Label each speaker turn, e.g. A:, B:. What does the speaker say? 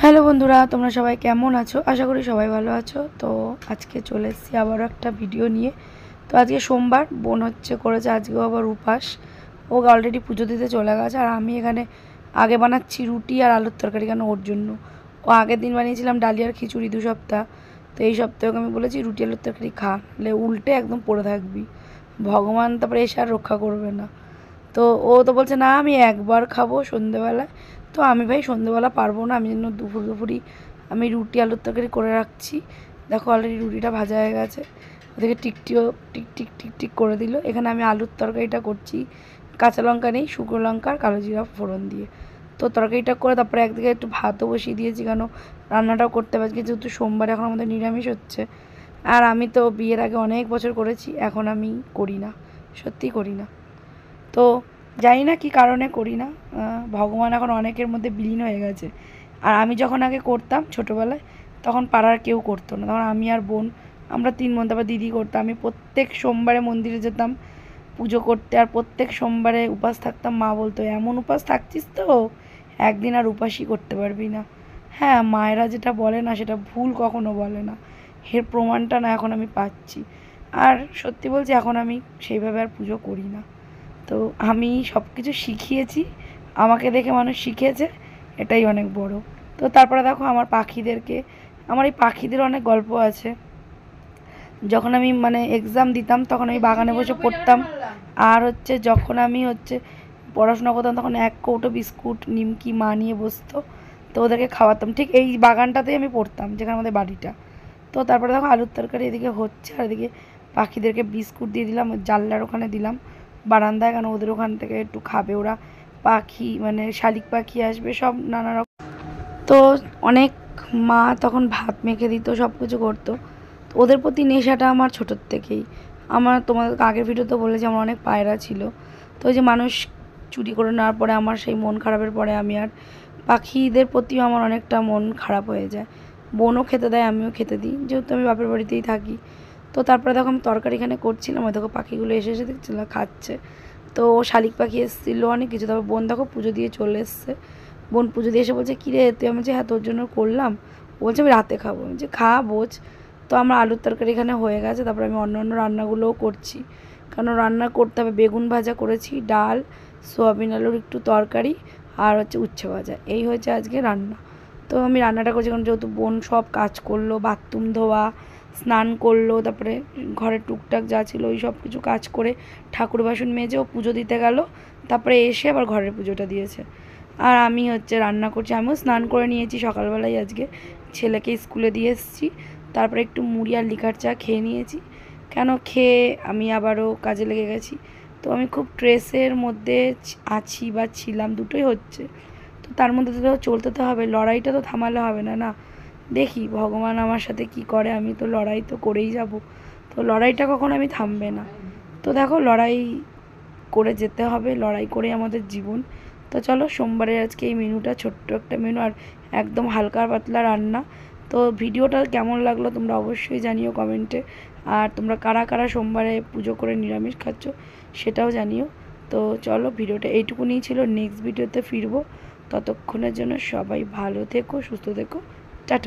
A: Hello বন্ধুরা, তোমরা সবাই কেমন আছো? আশা করি সবাই ভালো আছো। তো আজকে চলে এসেছি আবারও একটা ভিডিও নিয়ে। তো আজকে সোমবার, বোন করেছে আজকেও আবার উপাস। ও অলরেডি পুজো দিতে চলে গেছে, আর আমি এখানে আগে বানাচ্ছি রুটি আর আলুর তরকারি। কেন? ওর জন্য। ও আগের দিন বানিয়েছিলাম ডালিয়ার খিচুড়ি 2 সপ্তাহ। তো এই সপ্তাহে আমি বলেছি রুটি আলুর তরকারি খা, নাহলে উল্টে একদম পড়ে থাকবি, ভগবান তারপরে এসে আর রক্ষা করবে না। তো ও তো বলছে না আমি একবার খাবো সন্ধেবেলায়। তো আমি ভাই সন্ধেবেলা পারবো না, আমি জন্য দুপুরই আমি রুটি আলুর তরকারি করে রাখছি। দেখো অলরেডি রুটিটা ভাজা হয়ে গেছে, ওদেরকে টিকটিও টিক টিক টিক টিক করে দিল। এখানে আমি আলুর তরকারিটা করছি, কাঁচা লঙ্কা নেই, শুকনো লঙ্কা আর কালো জিরা ফোড়ন দিয়ে। তো তরকারিটা করে তারপরে একদিকে একটু ভাতও বসিয়ে দিয়েছি, কেন রান্নাটাও করতে পারছি, যেহেতু সোমবার এখন আমাদের নিরামিষ হচ্ছে। আর আমি তো বিয়ের আগে অনেক বছর করেছি, এখন আমি করি না, সত্যিই করি না। তো জানি না কী কারণে করি না। ভগবান এখন অনেকের মধ্যে বিলীন হয়ে গেছে। আর আমি যখন আগে করতাম ছোটোবেলায়, তখন পাড়ার কেউ করতো না, তখন আমি আর বোন, আমরা 3 বোন, তারপর দিদি করতাম। আমি প্রত্যেক সোমবারে মন্দিরে যেতাম পুজো করতে, আর প্রত্যেক সোমবারে উপাস থাকতাম। মা বলতো এমন উপাস থাকছিস তো একদিন আর উপাসই করতে পারবি না। হ্যাঁ, মায়েরা যেটা বলে না সেটা ভুল কখনো বলে না, এর প্রমাণটা না এখন আমি পাচ্ছি। আর সত্যি বলছি, এখন আমি সেইভাবে আর পুজো করি না। তো আমি সব কিছু শিখিয়েছি, আমাকে দেখে মানুষ শিখেছে, এটাই অনেক বড়। তো তারপরে দেখো আমার পাখিদেরকে, আমার এই পাখিদের অনেক গল্প আছে। যখন আমি এক্সাম দিতাম তখন আমি বাগানে বসে পড়তাম। আর যখন আমি পড়াশোনা করতাম, তখন 1 কৌটো বিস্কুট নিমকি মা নিয়ে বসতো, তো ওদেরকে খাওয়াতাম। ঠিক এই বাগানটাতেই আমি পড়তাম, যেখানে আমাদের বাড়িটা। তো তারপরে দেখো আলুর তরকারি এদিকে হচ্ছে, আর এদিকে পাখিদেরকে বিস্কুট দিয়ে দিলাম, জানলার ওখানে দিলাম বারান্দায়, কেন ওদের ওখান থেকে একটু খাবে ওরা। পাখি শালিক পাখি আসবে, সব নানা রকম। তো অনেক মা তখন ভাত মেখে দিত, সব কিছু করতো। তো ওদের প্রতি নেশাটা আমার ছোটোর থেকেই। আমার তোমাদের আগের ভিডিওতে বলেছি আমার অনেক পায়রা ছিল। তো ওই যে মানুষ চুরি করে নেওয়ার পরে আমার সেই মন খারাপের পরে আমি আর পাখিদের প্রতিও আমার অনেকটা মন খারাপ হয়ে যায়। বোনও খেতে দেয়, আমিও খেতে দিই, যেহেতু আমি বাপের বাড়িতেই থাকি। তো তারপরে দেখো আমি তরকারি এখানে করছিলাম, ওই দেখো পাখিগুলো এসে এসে দেখছিলাম খাচ্ছে। তো শালিক পাখি এসেছিলো অনেক কিছু। তারপর বোন দেখো পুজো দিয়ে চলে এসছে। বোন পুজো দিয়ে এসে বলছে কী রে তুই? আমি বলছি হ্যাঁ তোর জন্য করলাম। বলছে আমি রাতে খাবো। আমি বলছি খা বোঝ। তো আমার আলুর তরকারি এখানে হয়ে গেছে, তারপরে আমি অন্য অন্য রান্নাগুলোও করছি, কারণ রান্না করতে হবে। বেগুন ভাজা করেছি, ডাল, সোয়াবিন আলুর একটু তরকারি, আর উচ্ছে ভাজা, এই হয়েছে আজকে রান্না। তো আমি রান্নাটা করছি কারণ যেহেতু বোন সব কাজ করলো, বাথরুম ধোয়া, স্নান করলো, তারপরে ঘরের টুকটাক যা ছিল ওই সব কিছু কাজ করে ঠাকুর বাসন মেজেও পুজো দিতে গেল, তারপরে এসে আবার ঘরের পুজোটা দিয়েছে। আর আমি রান্না করছি, আমিও স্নান করে নিয়েছি সকালবেলায়, আজকে ছেলেকে স্কুলে দিয়ে এসেছি। তারপরে একটু মুড়ি আর লিকার চা খেয়ে নিয়েছি, কেন খেয়ে আমি আবারও কাজে লেগে গেছি। তো আমি খুব স্ট্রেসের মধ্যে আছি বা ছিলাম, দুটোই হচ্ছে। তো তার মধ্যে তো চলতে তো হবে, লড়াইটা তো থামালে হবে না, না। দেখি ভগবান আমার সাথে কি করে, আমি তো লড়াই তো করেই যাব। তো লড়াইটা কখনো আমি থামবে না। তো দেখো লড়াই করে যেতে হবে, লড়াই করেই আমাদের জীবন। তো চলো সোমবারের আজকে এই মেনুটা, ছোট্ট একটা মেনু, আর একদম হালকা পাতলা রান্না। তো ভিডিওটা কেমন লাগলো তোমরা অবশ্যই জানিও কমেন্টে। আর তোমরা কারা কারা সোমবারে পুজো করে নিরামিষ খাচ্ছ সেটাও জানিও। তো চলো ভিডিওটা এইটুকুনি ছিল, নেক্সট ভিডিওতে ফিরবো। ততক্ষণের জন্য সবাই ভালো থেকো, সুস্থ থেকো,